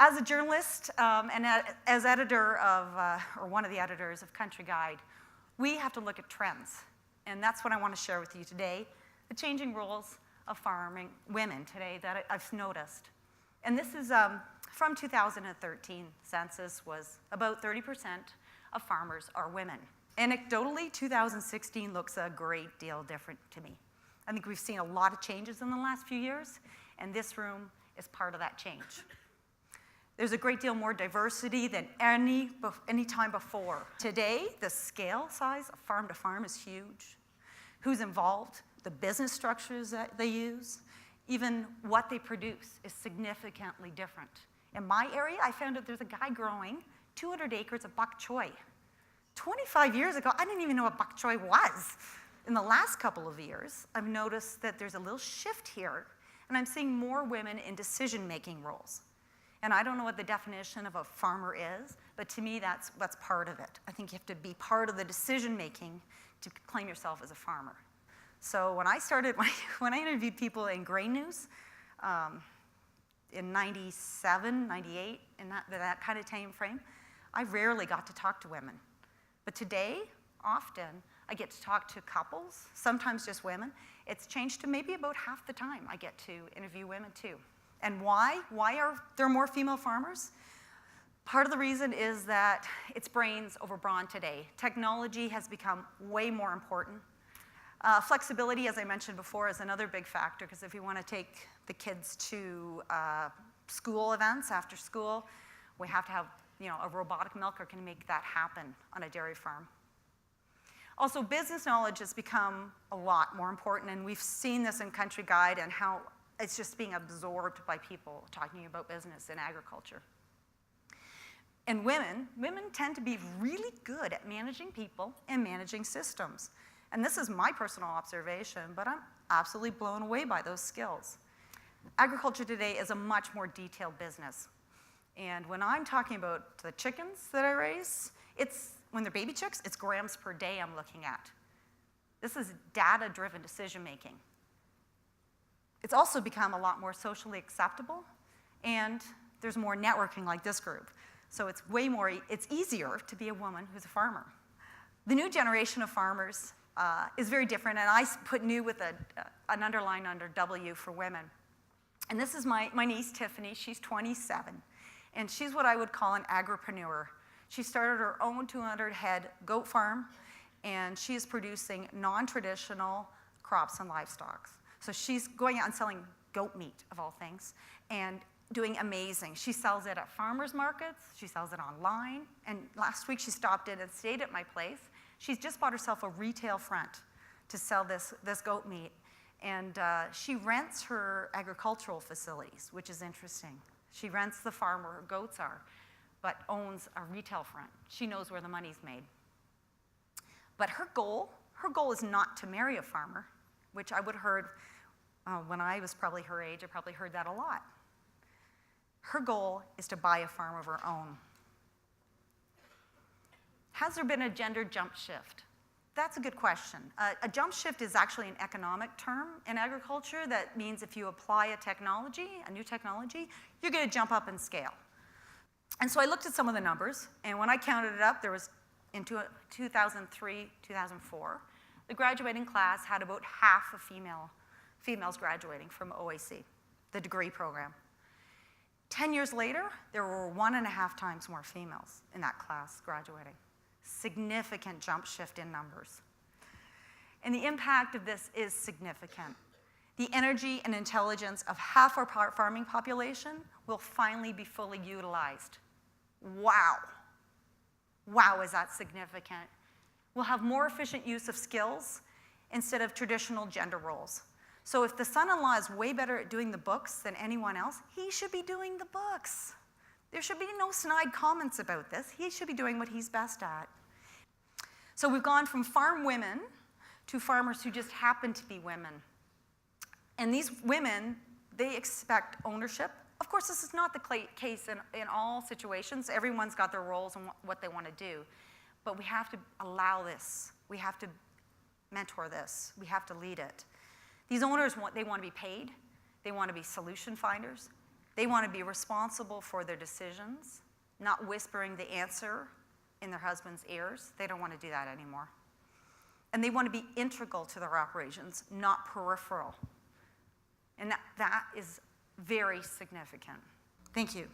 As a journalist and as editor of, or one of the editors of Country Guide, we have to look at trends. And that's what I want to share with you today, the changing roles of farming women today that I've noticed. And this is from 2013 census was about 30% of farmers are women. Anecdotally, 2016 looks a great deal different to me. I think we've seen a lot of changes in the last few years, and this room is part of that change. There's a great deal more diversity than any time before. Today, the scale size of farm to farm is huge. Who's involved, the business structures that they use, even what they produce is significantly different. In my area, I found out there's a guy growing 200 acres of bok choy. 25 years ago, I didn't even know what bok choy was. In the last couple of years, I've noticed that there's a little shift here, and I'm seeing more women in decision-making roles. And I don't know what the definition of a farmer is, but to me, that's part of it. I think you have to be part of the decision-making to claim yourself as a farmer. So when I started, when I interviewed people in grain news, in 97, 98, in that kind of time frame, I rarely got to talk to women. But today, often, I get to talk to couples, sometimes just women. It's changed to maybe about half the time I get to interview women too. And why? Why are there more female farmers? Part of the reason is that it's brains over brawn today. Technology has become way more important. Flexibility, as I mentioned before, is another big factor, because if you want to take the kids to school events after school, we have to have a robotic milker can make that happen on a dairy farm. Also, business knowledge has become a lot more important, and we've seen this in Country Guide and how it's just being absorbed by people talking about business and agriculture. And women tend to be really good at managing people and managing systems. And this is my personal observation, but I'm absolutely blown away by those skills. Agriculture today is a much more detailed business. And when I'm talking about the chickens that I raise, when they're baby chicks, it's grams per day I'm looking at. This is data-driven decision-making. It's also become a lot more socially acceptable, and there's more networking like this group. So it's easier to be a woman who's a farmer. The new generation of farmers is very different, and I put new with an underline under W for women. And this is my niece, Tiffany. She's 27, and she's what I would call an agripreneur. She started her own 200-head goat farm, and she is producing non-traditional crops and livestock. So she's going out and selling goat meat, of all things, and doing amazing. She sells it at farmers markets, she sells it online, and last week she stopped in and stayed at my place. She's just bought herself a retail front to sell this goat meat, and she rents her agricultural facilities, which is interesting. She rents the farm where her goats are, but owns a retail front. She knows where the money's made. But her goal is not to marry a farmer, which I would have heard when I was probably her age. I probably heard that a lot. Her goal is to buy a farm of her own. Has there been a gender jump shift? That's a good question. A jump shift is actually an economic term in agriculture that means if you apply a new technology, you're going to jump up in scale. And so I looked at some of the numbers, and when I counted it up, there was, in 2003, 2004, the graduating class had about half of females graduating from OAC, the degree program. 10 years later, there were 1.5 times more females in that class graduating. Significant jump shift in numbers. And the impact of this is significant. The energy and intelligence of half our farming population will finally be fully utilized. Wow. Wow, is that significant? We'll have more efficient use of skills instead of traditional gender roles. So if the son-in-law is way better at doing the books than anyone else, he should be doing the books. There should be no snide comments about this. He should be doing what he's best at. So we've gone from farm women to farmers who just happen to be women. And these women, they expect ownership. Of course, this is not the case in all situations. Everyone's got their roles and what they want to do. But we have to allow this. We have to mentor this. We have to lead it. These owners, they want to be paid. They want to be solution finders. They want to be responsible for their decisions, not whispering the answer in their husband's ears. They don't want to do that anymore. And they want to be integral to their operations, not peripheral. And that is very significant. Thank you.